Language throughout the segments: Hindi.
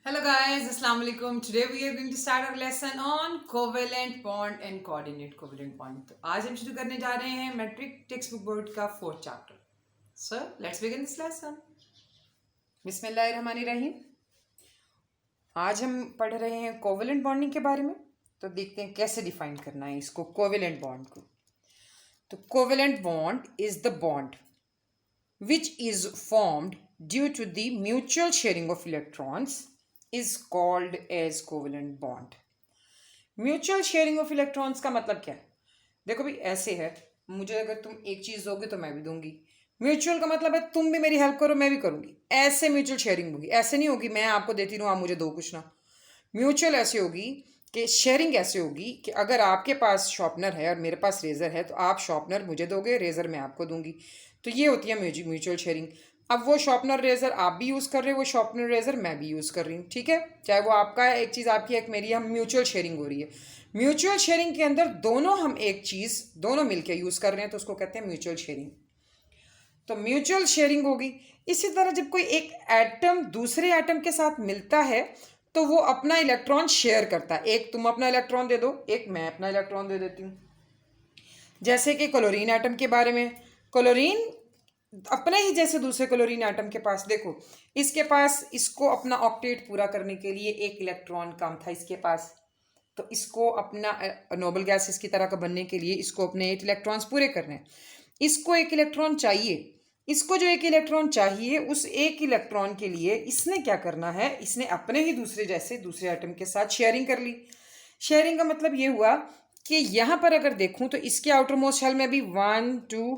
Hello guys, Assalamu alaikum. Today we are going to start our lesson on covalent bond and coordinate covalent bond. तो आज हम शुरू करने जा रहे हैं मैट्रिक टेक्स्ट बुक बोर्ड का 4th chapter. So let's begin this lesson. बिस्मिल्लाहिर्रहमानिर्रहीम. आज हम पढ़ रहे हैं कोवेलेंट बॉन्डिंग के बारे में. तो देखते हैं कैसे डिफाइन करना है इसको, कोवेलेंट बॉन्ड को. तो covalent bond is the bond which is formed due to the mutual sharing of electrons is called as covalent bond. Mutual sharing of electrons का मतलब क्या है? देखो भाई, ऐसे है, मुझे अगर तुम एक चीज़ दोगे तो मैं भी दूंगी. म्यूचुअल का मतलब है तुम भी मेरी हेल्प करो, मैं भी करूंगी. ऐसे म्यूचुअल शेयरिंग होगी. ऐसे नहीं होगी मैं आपको देती रहूँ, आप मुझे दो कुछ ना. म्यूचुअल ऐसे होगी कि शेयरिंग ऐसे होगी कि अगर आपके पास शॉर्पनर है और मेरे पास रेज़र है तो आप शॉर्पनर मुझे दोगे, रेज़र मैं आपको दूंगी. तो ये होती है म्यूचुअल शेयरिंग. अब वो शॉर्पनर रेज़र आप भी यूज़ कर रहे हो, वो शॉर्पनर रेज़र मैं भी यूज़ कर रही हूँ. ठीक है, चाहे वो आपका है, एक चीज़ आपकी, एक मेरी, हम म्यूचुअल शेयरिंग हो रही है. म्यूचुअल शेयरिंग के अंदर दोनों हम एक चीज़ दोनों मिलकर यूज़ कर रहे हैं तो उसको कहते हैं म्यूचुअल शेयरिंग. तो म्यूचुअल शेयरिंग होगी. इसी तरह जब कोई एक एटम दूसरे एटम के साथ मिलता है तो वो अपना इलेक्ट्रॉन शेयर करता है. एक तुम अपना इलेक्ट्रॉन दे दो, एक मैं अपना इलेक्ट्रॉन दे देती हूँ. जैसे कि क्लोरीन एटम के बारे में, क्लोरीन अपने ही जैसे दूसरे क्लोरीन एटम के पास, देखो इसके पास, इसको अपना ऑक्टेट पूरा करने के लिए एक इलेक्ट्रॉन कम था इसके पास. तो इसको अपना नोबल गैसेस की तरह का बनने के लिए इसको अपने 8 इलेक्ट्रॉन्स पूरे करने हैं. इसको एक इलेक्ट्रॉन चाहिए. इसको जो एक इलेक्ट्रॉन चाहिए, उस एक इलेक्ट्रॉन के लिए इसने क्या करना है, इसने अपने ही दूसरे जैसे दूसरे एटम के साथ शेयरिंग कर ली. शेयरिंग का मतलब ये हुआ कि यहाँ पर अगर देखूँ तो इसके आउटर मोस्ट शेल में भी 1 2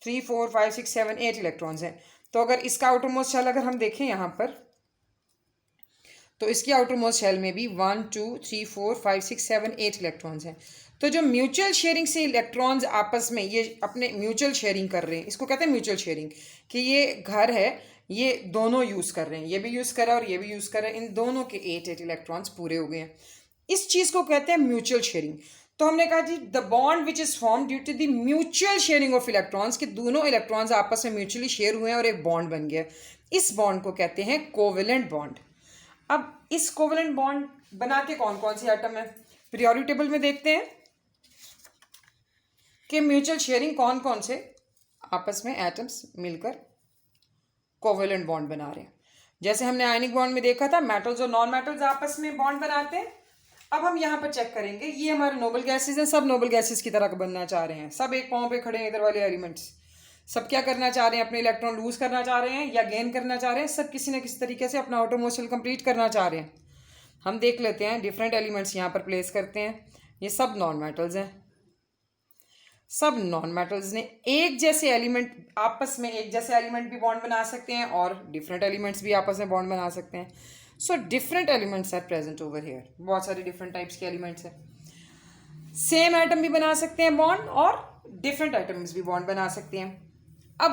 3 4 5 6 7 8 इलेक्ट्रॉन्स हैं. तो अगर इसका आउटर मोस्ट शेल अगर हम देखें यहाँ पर, तो इसकी आउटर मोस्ट शेल में भी 1 2 3 4 5 6 7 8 इलेक्ट्रॉन्स हैं. तो जो म्यूचुअल शेयरिंग से इलेक्ट्रॉन्स आपस में ये अपने म्यूचुअल शेयरिंग कर रहे हैं, इसको कहते हैं म्यूचुअल शेयरिंग. कि ये घर है, ये दोनों यूज़ कर रहे हैं, ये भी यूज़ कर रहा है और ये भी यूज़ कर रहा है, इन दोनों के 8 इलेक्ट्रॉन्स पूरे हो गए हैं. इस चीज़ को कहते हैं म्यूचुअल शेयरिंग. तो हमने कहा जी the bond which is form due to the mutual sharing of electrons, कि दोनों इलेक्ट्रॉन्स आपस में म्यूचुअली शेयर हुए हैं और एक बॉन्ड बन गया. इस बॉन्ड को कहते हैं कोवेलेंट बॉन्ड. अब इस कोवेलेंट बॉन्ड बनाते कौन कौन से एटम है, पीरियोडिक टेबल में देखते हैं कि म्यूचुअल शेयरिंग कौन कौन से आपस में एटम्स मिलकर कोवेलेंट बॉन्ड बना रहे हैं. जैसे हमने आयनिक बॉन्ड में देखा था, मेटल्स और नॉन मेटल्स आपस में बॉन्ड बनाते हैं. अब हम यहाँ पर चेक करेंगे, ये हमारे नोबल गैसेस हैं, सब नोबल गैसेस की तरह का बनना चाह रहे हैं, सब एक पाँव पे खड़े हैं. इधर वाले एलिमेंट्स सब क्या करना चाह रहे हैं, अपने इलेक्ट्रॉन लूज करना चाह रहे हैं या गेन करना चाह रहे हैं. सब किसी न किसी तरीके से अपना ऑटोमोशन कंप्लीट करना चाह रहे हैं. हम देख लेते हैं, डिफरेंट एलिमेंट्स यहाँ पर प्लेस करते हैं. ये सब नॉन मेटल्स हैं. सब नॉन मेटल्स ने एक जैसे एलिमेंट, आपस में एक जैसे एलिमेंट भी बॉन्ड बना सकते हैं और डिफरेंट एलिमेंट्स भी आपस में बॉन्ड बना सकते हैं. So different elements are present over here. बहुत सारे डिफरेंट टाइप्स के एलिमेंट्स हैं. सेम एटम भी बना सकते हैं बॉन्ड और डिफरेंट एटम्स भी बॉन्ड बना सकते हैं. अब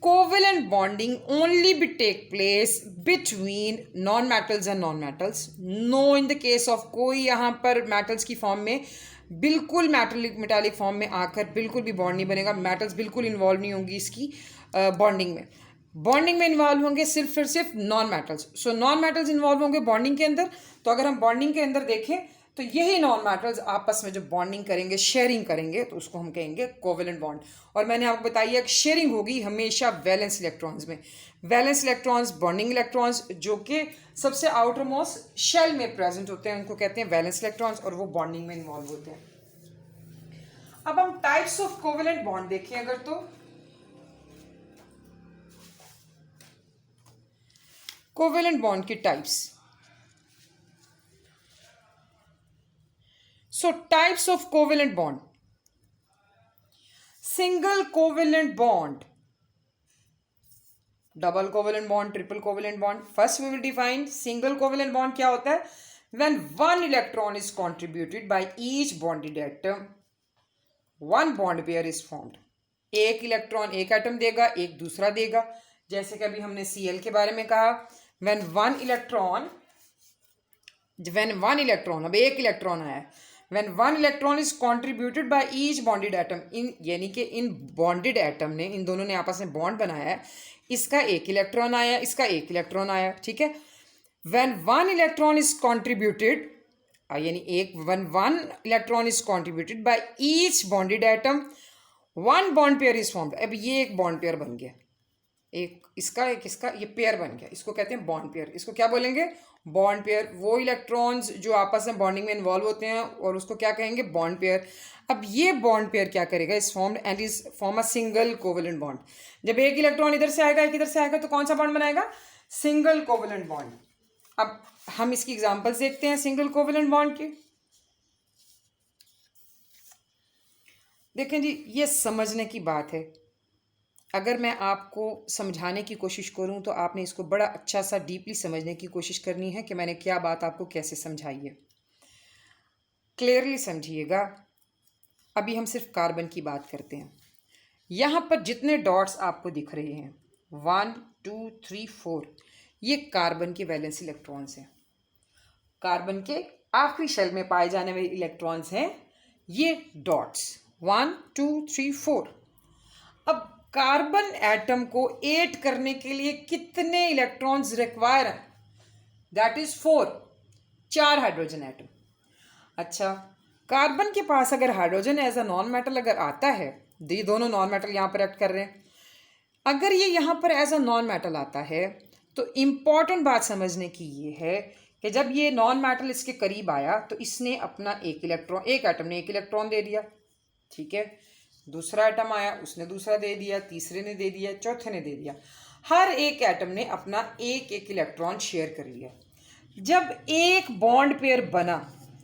covalent bonding only be take place between non metals and non metals. No in the case of, कोई यहाँ पर मेटल्स की फॉर्म में बिल्कुल मेटालिक फॉर्म में आकर बिल्कुल भी बॉन्ड नहीं बनेगा. मेटल्स बिल्कुल इन्वॉल्व नहीं होंगी इसकी बॉन्डिंग में. बॉन्डिंग में इन्वॉल्व होंगे सिर्फ non metals. So non metals involve होंगे बॉन्डिंग के अंदर. तो अगर हम बॉन्डिंग के अंदर देखें तो यही नॉन मेटल्स आपस में जो बॉन्डिंग करेंगे, शेयरिंग करेंगे, तो उसको हम कहेंगे कोवेलेंट बॉन्ड. और मैंने आपको बताया कि शेयरिंग होगी हमेशा वैलेंस इलेक्ट्रॉन्स में. वैलेंस इलेक्ट्रॉन्स, बॉन्डिंग इलेक्ट्रॉन्स जो कि सबसे आउटर मोस्ट शेल में प्रेजेंट होते हैं, उनको कहते हैं वैलेंस इलेक्ट्रॉन्स और वो बॉन्डिंग में इन्वॉल्व होते हैं. अब हम टाइप्स ऑफ कोवेलेंट बॉन्ड देखें अगर, तो कोवेलेंट बॉन्ड की types. So types of covalent bond. Single covalent bond, double covalent bond, triple covalent bond. First we will define single covalent bond क्या होता है. When one electron is contributed by each bonded atom, one bond pair is formed. एक इलेक्ट्रॉन एक एटम देगा, एक दूसरा देगा. जैसे कि अभी हमने Cl के बारे में कहा, when one electron, अब एक इलेक्ट्रॉन आया है, when one electron is contributed by each bonded atom, इन यानी कि इन बॉन्डेड एटम ने, इन दोनों ने आपस में बॉन्ड बनाया है, इसका एक इलेक्ट्रॉन आया, इसका एक इलेक्ट्रॉन आया. ठीक है, when one electron is contributed, यानी एक one electron is contributed by each bonded atom, one bond pair is formed. अब ये एक बॉन्ड पेयर बन गया, एक इसका ये पेयर बन गया, इसको कहते हैं बॉन्ड पेयर। इसको क्या बोलेंगे? Bond pair. वो इलेक्ट्रॉन्स जो आपस में बॉन्डिंग में इन्वॉल्व होते हैं और उसको क्या कहेंगे? Bond pair. अब ये बॉन्ड पेयर क्या करेगा? Is formed and is form a single covalent bond. जब एक इलेक्ट्रॉन इधर से आएगा, एक इधर से आएगा, तो कौन सा बॉन्ड बनाएगा? Single covalent bond. अब हम इसकी एग्जांपल्स देखते हैं सिंगल कोवेलेंट बॉन्ड की। देखें जी, ये समझने की बात है। अगर मैं आपको समझाने की कोशिश करूं तो आपने इसको बड़ा अच्छा सा डीपली समझने की कोशिश करनी है कि मैंने क्या बात आपको कैसे समझाई है। क्लियरली समझिएगा। अभी हम सिर्फ कार्बन की बात करते हैं। यहाँ पर जितने डॉट्स आपको दिख रहे हैं 1 2 3 4, ये कार्बन के वैलेंस इलेक्ट्रॉन्स हैं। कार्बन के आखिरी शेल में पाए जाने वाले इलेक्ट्रॉन्स हैं ये डॉट्स 1 2 3 4। अब कार्बन एटम को 8 करने के लिए कितने इलेक्ट्रॉन्स रिक्वायर हैं? That is 4, 4 hydrogen atom. अच्छा, कार्बन के पास अगर hydrogen as a non metal अगर आता है, ये दोनों नॉन मेटल यहाँ पर एक्ट कर रहे हैं, अगर ये यहाँ पर एज अ नॉन मेटल आता है तो इम्पॉर्टेंट बात समझने की ये है कि जब ये नॉन मेटल इसके करीब आया तो इसने अपना एक एटम ने एक इलेक्ट्रॉन दे दिया, ठीक है। दूसरा एटम आया, उसने दूसरा दे दिया, तीसरे ने दे दिया, चौथे ने दे दिया। हर एक एटम ने अपना एक एक इलेक्ट्रॉन शेयर कर लिया। जब एक बॉन्ड पेयर बना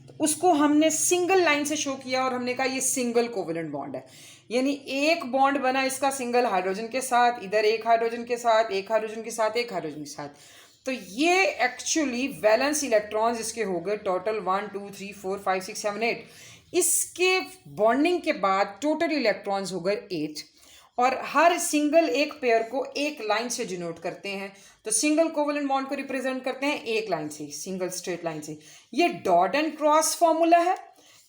तो उसको हमने सिंगल लाइन से शो किया और हमने कहा ये सिंगल कोवेलेंट बॉन्ड है। यानी एक बॉन्ड बना इसका सिंगल हाइड्रोजन के साथ, इधर एक हाइड्रोजन के साथ, एक हाइड्रोजन के साथ, एक हाइड्रोजन के साथ। तो ये एक्चुअली वैलेंस इलेक्ट्रॉन्स इसके हो गए टोटल 1 2 3 4 5 6 7 8। इसके बॉन्डिंग के बाद टोटल इलेक्ट्रॉन्स हो गए 8 और हर सिंगल एक पेयर को एक लाइन से डिनोट करते हैं। तो सिंगल कोवेलेंट बॉन्ड को रिप्रेजेंट करते हैं एक लाइन से, सिंगल स्ट्रेट लाइन से। ये डॉट एंड क्रॉस फॉर्मूला है,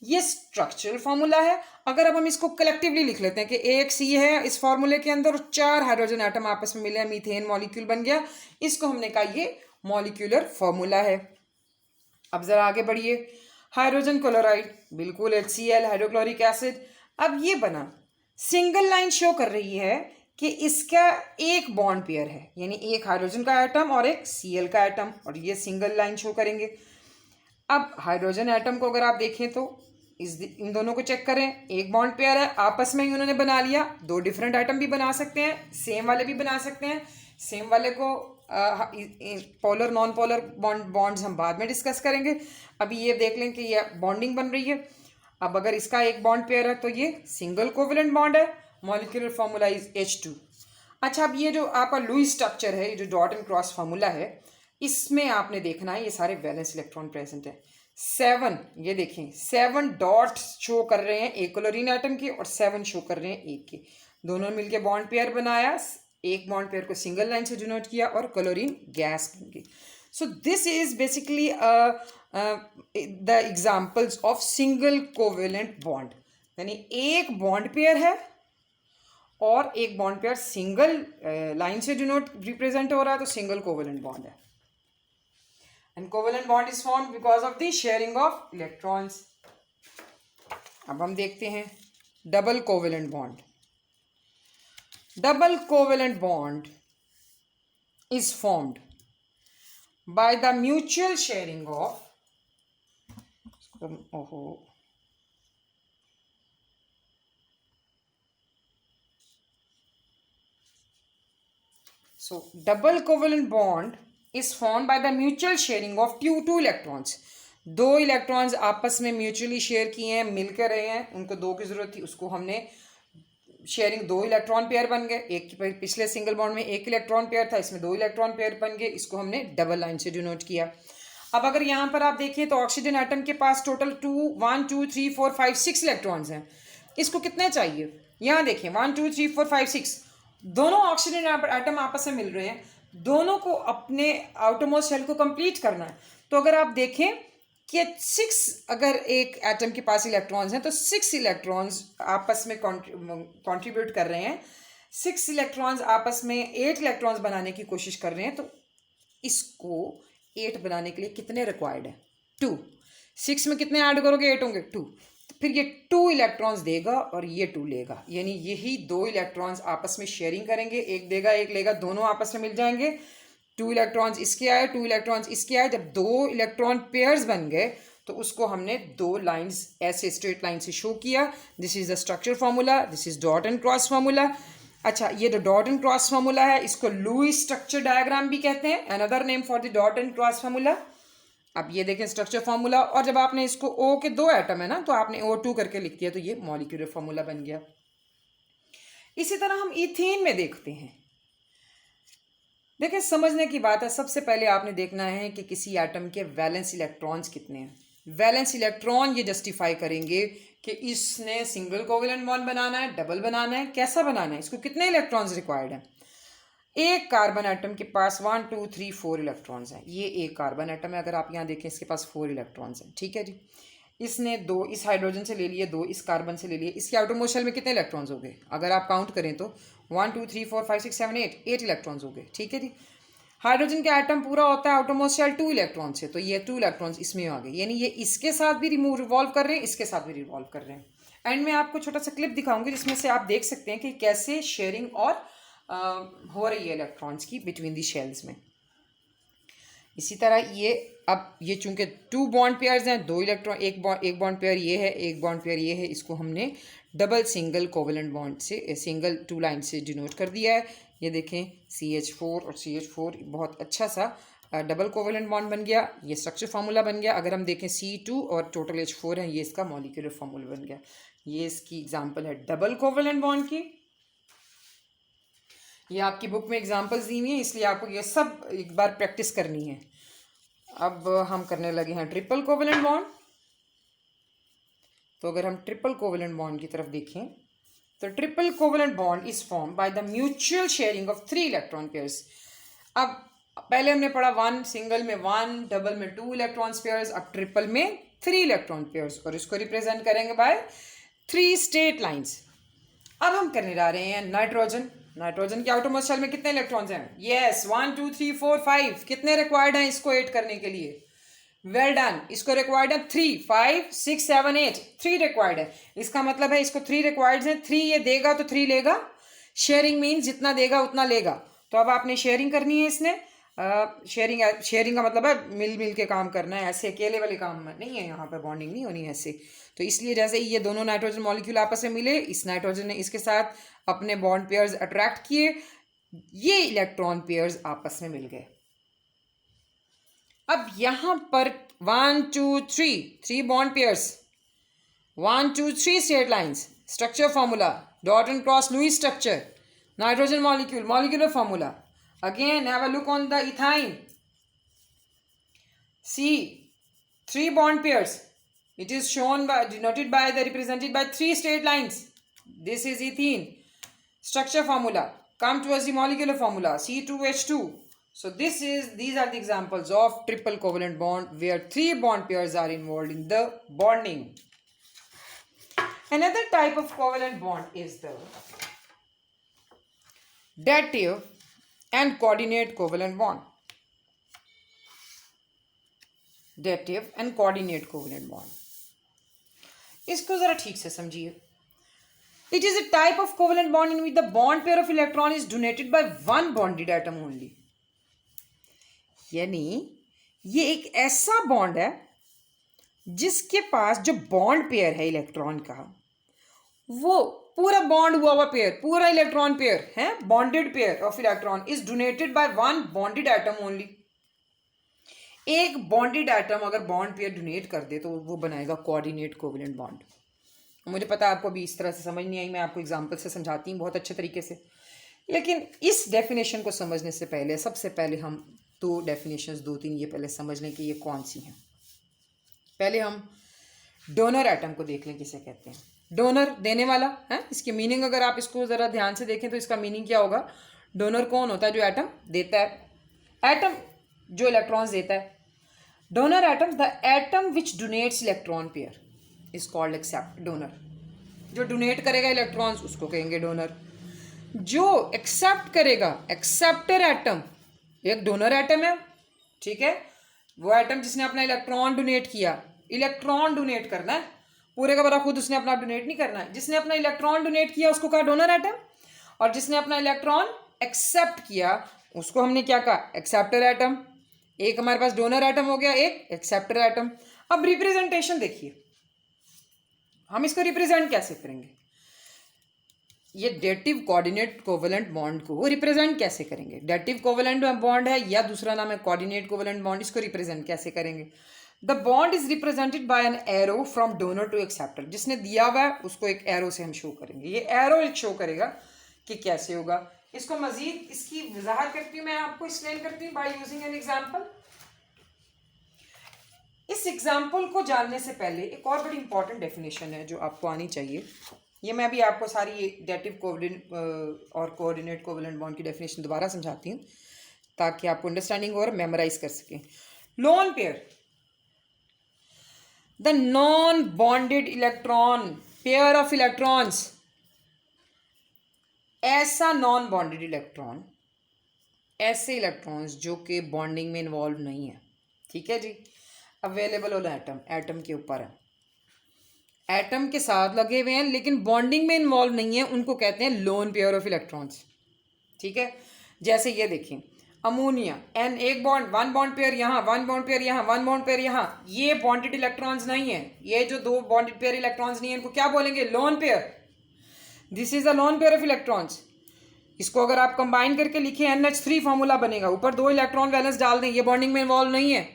ये स्ट्रक्चरल फॉर्मूला है। अगर अब हम इसको कलेक्टिवली लिख लेते हैं कि एक सी है इस फॉर्मूले के अंदर और 4 हाइड्रोजन एटम आपस में मिले हैं, मीथेन मॉलिक्यूल बन गया, इसको हमने कहा ये मॉलिक्यूलर फॉर्मूला है। अब जरा आगे बढ़िए, हाइड्रोजन क्लोराइड, बिल्कुल HCl हाइड्रोक्लोरिक एसिड। अब ये बना, सिंगल लाइन शो कर रही है कि इसका एक बॉन्ड पेयर है, यानी एक हाइड्रोजन का एटम और एक Cl का एटम, और ये सिंगल लाइन शो करेंगे। अब हाइड्रोजन एटम को अगर आप देखें तो इन दोनों को चेक करें, एक बॉन्ड पेयर है, आपस में ही उन्होंने बना लिया। दो डिफरेंट एटम भी बना सकते हैं, सेम वाले भी बना सकते हैं। सेम वाले को पोलर नॉन पोलर बॉन्ड्स हम बाद में डिस्कस करेंगे। अभी ये देख लें कि ये बॉन्डिंग बन रही है। अब अगर इसका एक बॉन्ड पेयर है तो ये सिंगल कोवेलेंट बॉन्ड है, मॉलिक्यूलर फॉर्मूला इज H2। अच्छा, अब ये जो आपका लुईस स्ट्रक्चर है, ये जो डॉट एंड क्रॉस फार्मूला है, इसमें आपने देखना है ये सारे वैलेंस इलेक्ट्रॉन प्रेजेंट है। 7, ये देखें 7 डॉट शो कर रहे हैं एक क्लोरीन एटम के और 7 शो कर रहे हैं एक के। दोनों मिलके बॉन्ड पेयर बनाया, एक बॉन्ड पेयर को सिंगल लाइन से डिनोट किया और क्लोरीन गैस बन गई। So this is basically the examples of single covalent bond. यानी एक बॉन्ड पेयर है और एक बॉन्ड पेयर सिंगल लाइन से डिनोट रिप्रेजेंट हो रहा है, तो सिंगल कोवेलेंट बॉन्ड है। And covalent bond is formed because of the sharing of electrons. अब हम देखते हैं double covalent bond. Double covalent bond is formed by the mutual sharing of double covalent bond is formed by the mutual sharing of two electrons। दो इलेक्ट्रॉन्स आपस में म्यूचुअली शेयर किए हैं, मिलकर रहे हैं, उनको दो की जरूरत थी, उसको हमने शेयरिंग, दो इलेक्ट्रॉन पेयर बन गए। एक पिछले सिंगल बॉन्ड में एक इलेक्ट्रॉन पेयर था, इसमें दो इलेक्ट्रॉन पेयर बन गए, इसको हमने डबल लाइन से डिनोट किया। अब अगर यहाँ पर आप देखें तो ऑक्सीजन एटम के पास टोटल 1 2 3 4 5 6 इलेक्ट्रॉन्स हैं। इसको कितने चाहिए? यहाँ देखें 1 2 3 4 5 6, दोनों ऑक्सीजन एटम आपस में मिल रहे हैं, दोनों को अपने आउटरमोस्ट शेल को कंप्लीट करना है। तो अगर आप देखें कि 6 अगर एक एटम के पास इलेक्ट्रॉन्स हैं तो 6 इलेक्ट्रॉन्स आपस में कंट्रीब्यूट कर रहे हैं। 6 इलेक्ट्रॉन्स आपस में 8 इलेक्ट्रॉन्स बनाने की कोशिश कर रहे हैं। तो इसको 8 बनाने के लिए कितने रिक्वायर्ड है? 2। 6 में कितने ऐड करोगे? 8 होंगे, 2। तो फिर ये 2 इलेक्ट्रॉन्स देगा और ये 2 लेगा, यानी यही 2 इलेक्ट्रॉन्स आपस में शेयरिंग करेंगे, एक देगा एक लेगा, दोनों आपस में मिल जाएंगे। 2 इलेक्ट्रॉन्स इसके आए, 2 इलेक्ट्रॉन्स इसके आए। जब 2 इलेक्ट्रॉन पेयर्स बन गए तो उसको हमने 2 लाइंस ऐसे स्ट्रेट लाइन से शो किया। This is the structure formula, this is dot and cross formula. अच्छा, ये जो डॉट एंड क्रॉस फार्मूला है इसको लुईस स्ट्रक्चर डायग्राम भी कहते हैं, another name for the dot and cross formula. अब ये देखें स्ट्रक्चर फार्मूला, और जब आपने इसको O के 2 एटम है ना तो आपने O2 करके लिख दिया तो ये मॉलिक्यूलर फार्मूला बन गया। इसी तरह हम इथीन में देखते हैं। देखें, समझने की बात है, सबसे पहले आपने देखना है कि किसी एटम के वैलेंस इलेक्ट्रॉन्स कितने हैं। वैलेंस इलेक्ट्रॉन ये जस्टिफाई करेंगे कि इसने सिंगल कोवेलेंट बॉन्ड बनाना है, डबल बनाना है, कैसा बनाना है, इसको कितने इलेक्ट्रॉन्स रिक्वायर्ड हैं। एक कार्बन एटम के पास 1 2 3 4 इलेक्ट्रॉन्स हैं। ये एक कार्बन एटम है, अगर आप यहाँ देखें इसके पास 4 इलेक्ट्रॉन्स हैं, ठीक है जी। इसने 2 इस हाइड्रोजन से ले लिए, 2 इस कार्बन से ले लिए। इसके आउटर मोस्ट शेल में कितने इलेक्ट्रॉन्स हो गए? अगर आप काउंट करें तो 1 2 3 4 5 6 7 8 इलेक्ट्रॉन्स हो गए, ठीक है जी। हाइड्रोजन का एटम पूरा होता है आउटर मोस्ट शेल 2 इलेक्ट्रॉन से, तो ये 2 इलेक्ट्रॉन्स इसमें आ गए, यानी ये इसके साथ भी रिवॉल्व कर रहे हैं, इसके साथ भी रिवॉल्व कर रहे हैं। एंड मैं आपको छोटा सा क्लिप दिखाऊंगी जिसमें से आप देख सकते हैं कि कैसे शेयरिंग और हो रही है इलेक्ट्रॉन्स की बिटवीन दी शेल्स में। इसी तरह ये अब ये चूंकि 2 बॉन्ड पेयर्स हैं, 2 इलेक्ट्रॉन, एक बॉन्ड पेयर ये है, एक बॉन्ड पेयर ये है, इसको हमने डबल सिंगल कोवेलेंट बॉन्ड से, सिंगल 2 लाइन से डिनोट कर दिया है। ये देखें CH4 और CH4 बहुत अच्छा सा डबल कोवेलेंट बॉन्ड बन गया। ये स्ट्रक्चर फार्मूला बन गया। अगर हम देखें C2 और टोटल H4 है, ये इसका मॉलिक्यूलर फार्मूला बन गया। ये इसकी एग्जांपल है डबल कोवेलेंट बॉन्ड की। ये आपकी बुक में एग्जांपल्स दी हुई हैं, इसलिए आपको ये सब एक बार प्रैक्टिस करनी है। अब हम करने लगे हैं ट्रिपल कोवेलेंट बॉन्ड। तो अगर हम ट्रिपल कोवेलेंट बॉन्ड की तरफ देखें तो triple covalent bond is form by the mutual sharing of 3 electron pairs. अब पहले हमने पढ़ा 1 सिंगल में 1, डबल में 2 इलेक्ट्रॉन पेयर्स, अब ट्रिपल में 3 इलेक्ट्रॉन पेयर्स, और इसको रिप्रेजेंट करेंगे बाय 3 स्ट्रेट लाइंस। अब हम करने जा रहे हैं नाइट्रोजन। नाइट्रोजन के आउटर मोस्ट शेल में कितने इलेक्ट्रॉन्स हैं? यस, 1 2 3 4 5। कितने रिक्वायर्ड हैं इसको 8 करने के लिए? Well done. इसको रिक्वायर्ड है 3 5 6 7 8, 3 रिक्वायर्ड है। इसका मतलब है इसको 3 रिक्वायर्ड है, 3 ये देगा तो 3 लेगा। शेयरिंग मीन्स जितना देगा उतना लेगा। तो अब आपने शेयरिंग करनी है इसने। शेयरिंग का मतलब है मिल के काम करना है, ऐसे अकेले वाले काम नहीं है, यहाँ पर बॉन्डिंग नहीं होनी है ऐसे। तो इसलिए जैसे ये दोनों नाइट्रोजन मॉलिक्यूल आपस में मिले, इस नाइट्रोजन ने इसके साथ अपने बॉन्ड पेयर्स अट्रैक्ट किए, ये इलेक्ट्रॉन पेयर्स आपस में मिल गए। अब यहां पर 1 2 3 bond pairs, 1 2 3 straight lines, structure formula dot and cross Lewis structure, nitrogen molecule molecular formula. Again have a look on the ethyne. See 3 bond pairs. It is shown by denoted by the represented by 3 straight lines. This is ethene. Structure formula. Come towards the molecular formula C2H2. So these are the examples of triple covalent bond where 3 bond pairs are involved in the bonding. Another type of covalent bond is the dative and coordinate covalent bond. Dative and coordinate covalent bond. इसको जरा ठीक से समझिए। It is a type of covalent bond in which the bond pair of electron is donated by one bonded atom only. यानी ये एक ऐसा बॉन्ड है जिसके पास जो बॉन्ड पेयर है इलेक्ट्रॉन का, वो पूरा बॉन्ड हुआ हुआ पेयर, पूरा इलेक्ट्रॉन पेयर है, bonded pair of electron is donated by one bonded atom only. एक बॉन्डेड एटम अगर बॉन्ड पेयर डोनेट कर दे तो वो बनाएगा कोऑर्डिनेट कोवेलेंट बॉन्ड। मुझे पता है आपको भी इस तरह से समझ नहीं आई, मैं आपको एग्जांपल से समझाती हूँ बहुत अच्छे तरीके से। लेकिन इस डेफिनेशन को समझने से पहले सबसे पहले हम 2 डेफिनेशंस 2-3 ये पहले समझ लें कि ये कौन सी हैं। पहले हम डोनर एटम को देख लें किसे कहते हैं। डोनर देने वाला है, इसकी मीनिंग अगर आप इसको ज़रा ध्यान से देखें तो इसका मीनिंग क्या होगा। डोनर कौन होता है? जो एटम देता है, एटम जो इलेक्ट्रॉन्स देता है। Donor atom, the atom which donates electron pair is called accept donor. जो डोनेट करेगा इलेक्ट्रॉन्स उसको कहेंगे डोनर। जो एक्सेप्ट करेगा, एक्सेप्टर एटम एक डोनर एटम है, ठीक है। वो एटम जिसने अपना इलेक्ट्रॉन डोनेट किया, इलेक्ट्रॉन डोनेट करना है, पूरे का पूरा खुद उसने अपना डोनेट नहीं करना है। जिसने अपना इलेक्ट्रॉन डोनेट किया उसको कहा डोनर एटम, और जिसने अपना इलेक्ट्रॉन एक्सेप्ट किया उसको हमने क्या कहा, एक्सेप्टर एटम। एक हमारे पास डोनर एटम हो गया, एक एक्सेप्टर एटम। अब रिप्रेजेंटेशन देखिए, हम इसको रिप्रेजेंट कैसे करेंगे, ये डेटिव कोऑर्डिनेट कोवेलेंट बॉन्ड को रिप्रेजेंट कैसे करेंगे। डेटिव कोवेलेंट बॉन्ड है या दूसरा नाम है कोऑर्डिनेट कोवेलेंट बॉन्ड, इसको रिप्रेजेंट कैसे करेंगे। The bond is represented by an arrow from donor to acceptor. जिसने दिया हुआ है उसको एक एरो से हम शो करेंगे, ये एरो शो करेगा कि कैसे होगा। इसको मजीद इसकी वजाहत करती हूँ, मैं आपको एक्सप्लेन करती हूँ बाय यूजिंग एन एग्जाम्पल। इस एग्जाम्पल को जानने से पहले एक और बड़ी इंपॉर्टेंट डेफिनेशन है जो आपको आनी चाहिए। ये मैं भी आपको सारी डेटिव कोवेलेंट और कोऑर्डिनेट कोवेलेंट बॉन्ड की डेफिनेशन दोबारा समझाती हूँ ताकि आपको अंडरस्टैंडिंग और मेमोराइज कर सकें। Lone pair, the non bonded electron, pair of electrons. ऐसा नॉन बॉन्डेड इलेक्ट्रॉन, ऐसे इलेक्ट्रॉन्स जो कि बॉन्डिंग में इन्वॉल्व नहीं है, ठीक है जी, अवेलेबल ऑन एटम, एटम के ऊपर है, एटम के साथ लगे हुए हैं लेकिन बॉन्डिंग में इन्वॉल्व नहीं है, उनको कहते हैं लोन पेयर ऑफ इलेक्ट्रॉन्स, ठीक है। जैसे ये देखें, अमोनिया एन, एक बॉन्ड, वन बॉन्ड पेयर यहाँ, वन बॉन्ड पेयर यहाँ, वन बॉन्ड पेयर यहाँ, ये बॉन्डेड इलेक्ट्रॉन्स नहीं है, ये जो दो बॉन्डेड पेयर इलेक्ट्रॉन्स नहीं है इनको क्या बोलेंगे, lone pair. This is a lone pair of electrons. इसको अगर आप कंबाइन करके लिखें NH3 फॉर्मूला बनेगा, ऊपर दो इलेक्ट्रॉन वैलेंस डाल दें, ये बॉन्डिंग में इन्वॉल्व नहीं है।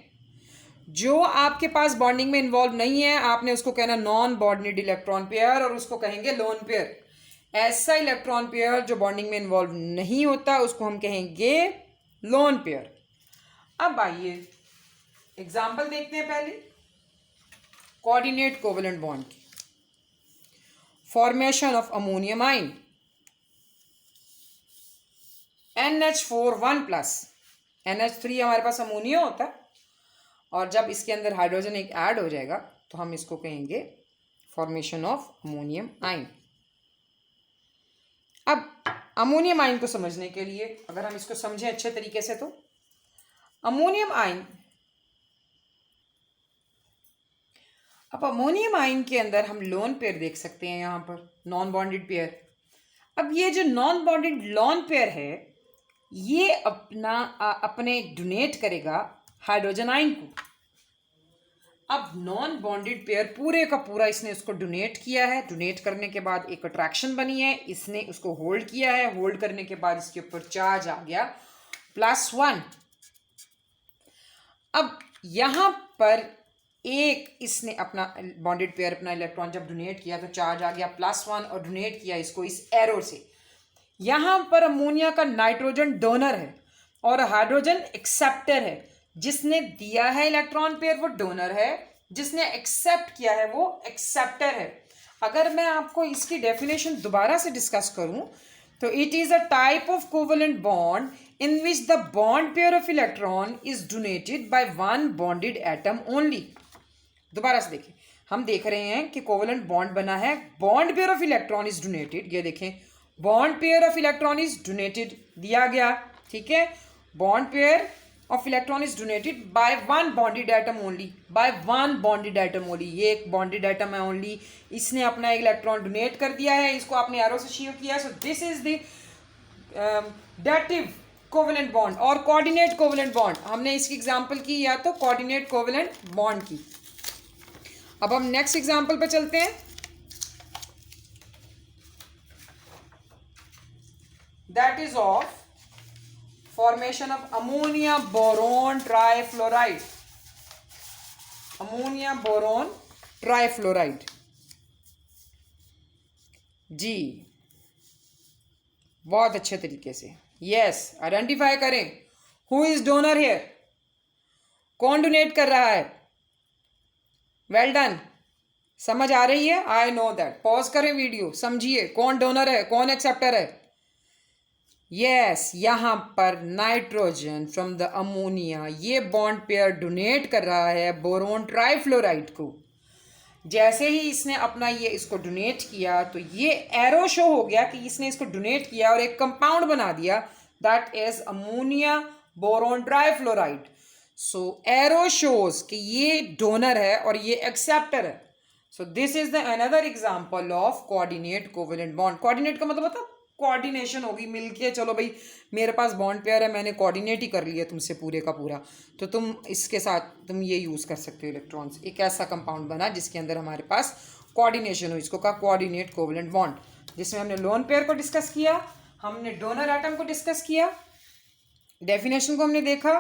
जो आपके पास बॉन्डिंग में इन्वॉल्व नहीं है आपने उसको कहना नॉन बॉन्डेड इलेक्ट्रॉन पेयर और उसको कहेंगे लोन पेयर। ऐसा इलेक्ट्रॉन पेयर जो बॉन्डिंग में इन्वॉल्व नहीं होता उसको हम कहेंगे लोन पेयर। अब आइए एग्जाम्पल देखते हैं पहले कोऑर्डिनेट कोवेलेंट बॉन्ड की। Formation of ammonium ion NH4 1+, NH3 हमारे पास अमोनिया होता है और जब इसके अंदर हाइड्रोजन एक ऐड हो जाएगा तो हम इसको कहेंगे फॉर्मेशन ऑफ अमोनियम आयन। अब अमोनियम आयन को समझने के लिए अगर हम इसको समझें अच्छे तरीके से तो अमोनियम आयन, अब अमोनियम आयन के अंदर हम लोन पेयर देख सकते हैं यहाँ पर, नॉन बॉन्डेड पेयर। अब ये जो नॉन बॉन्डेड लोन पेयर है ये अपने डोनेट करेगा हाइड्रोजन आयन को। अब नॉन बॉन्डेड पेयर पूरे का पूरा इसने उसको डोनेट किया है, डोनेट करने के बाद एक अट्रैक्शन बनी है, इसने उसको होल्ड किया है, होल्ड करने के बाद इसके ऊपर चार्ज आ गया +1। अब यहाँ पर एक इसने अपना बॉन्डेड पेयर अपना इलेक्ट्रॉन जब डोनेट किया तो चार्ज आ गया +1 और डोनेट किया इसको इस एरो से। यहाँ पर अमोनिया का नाइट्रोजन डोनर है और हाइड्रोजन एक्सेप्टर है। जिसने दिया है इलेक्ट्रॉन पेयर वो डोनर है, जिसने एक्सेप्ट किया है वो एक्सेप्टर है। अगर मैं आपको इसकी डेफिनेशन दोबारा से डिस्कस करूं तो it is a type of covalent bond in which the bond pair of electron is donated by one bonded atom only. दोबारा से देखें, हम देख रहे हैं कि कोवेलेंट बॉन्ड बना है, bond pair of electron is donated, ये देखें bond pair of electron is donated दिया गया, ठीक है, bond pair of electron is donated by one bonded atom only, bye one bonded atom only, ये एक बॉन्डेड एटम है ओनली, इसने अपना इलेक्ट्रॉन डोनेट कर दिया है, इसको आपने एरो से शो किया है। So this is the dative covalent bond और कोऑर्डिनेट कोवेलेंट बॉन्ड। हमने इसकी एग्जांपल की या तो कोऑर्डिनेट कोवेलेंट बॉन्ड की। अब हम नेक्स्ट एग्जांपल पे चलते हैं, that is of formation of ammonia boron trifluoride, ammonia boron trifluoride जी, बहुत अच्छे तरीके से यस आइडेंटिफाई करें हु इज डोनर हियर, कौन डोनेट कर रहा है। वेल डन, समझ आ रही है, आई नो दैट। पॉज करें वीडियो, समझिए कौन डोनर है कौन एक्सेप्टर है। यस यहाँ पर नाइट्रोजन फ्रॉम द अमोनिया ये बॉन्ड पेयर डोनेट कर रहा है बोरोन ट्राइफ्लोराइड को। जैसे ही इसने अपना ये इसको डोनेट किया तो ये एरो शो हो गया कि इसने इसको डोनेट किया और एक कंपाउंड बना दिया that is ammonia boron trifluoride. So arrow shows कि ये डोनर है और ये एक्सेप्टर है. So this is the another example of coordinate covalent bond. Coordinate का मतलब होता है कोऑर्डिनेशन होगी, मिलके चलो भाई मेरे पास बॉन्ड पेयर है, मैंने कोऑर्डिनेट ही कर लिया तुमसे पूरे का पूरा, तो तुम इसके साथ तुम ये यूज़ कर सकते हो इलेक्ट्रॉन्स. एक ऐसा कंपाउंड बना जिसके अंदर हमारे पास कोऑर्डिनेशन हो, इसको कहा कोऑर्डिनेट कोवेलेंट बॉन्ड. जिसमें हमने लोन पेयर को डिस्कस किया, हमने डोनर एटम को डिस्कस किया, डेफिनेशन को हमने देखा.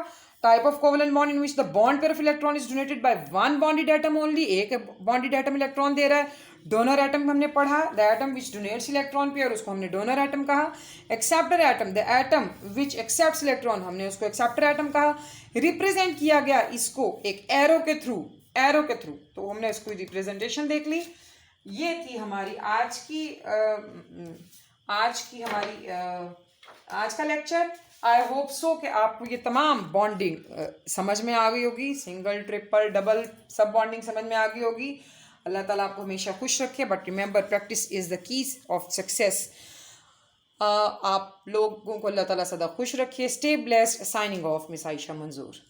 Type of covalent bond in which the bond pair of electron is donated by one bonded atom only, एक बॉन्डेड एटम इलेक्ट्रॉन दे रहा है. डोनर एटम हमने पढ़ा, the atom which donates electron pair उसको हमने डोनर एटम कहा. Acceptor atom, the atom which accepts electron, हमने उसको एक्सेप्टर एटम कहा. रिप्रेजेंट किया गया इसको एक एरो के थ्रू, एरो के थ्रू, तो हमने इसको रिप्रेजेंटेशन देख ली. ये थी हमारी आज का लेक्चर. आई होप सो कि आपको ये तमाम बॉन्डिंग समझ में आ गई होगी, सिंगल ट्रिपल डबल सब बॉन्डिंग समझ में आ गई होगी. अल्लाह ताला आपको हमेशा खुश रखे. But remember practice is the keys of success. आप लोगों को अल्लाह ताला सदा खुश रखिए. Stay blessed. Signing off miss Ayesha मंजूर.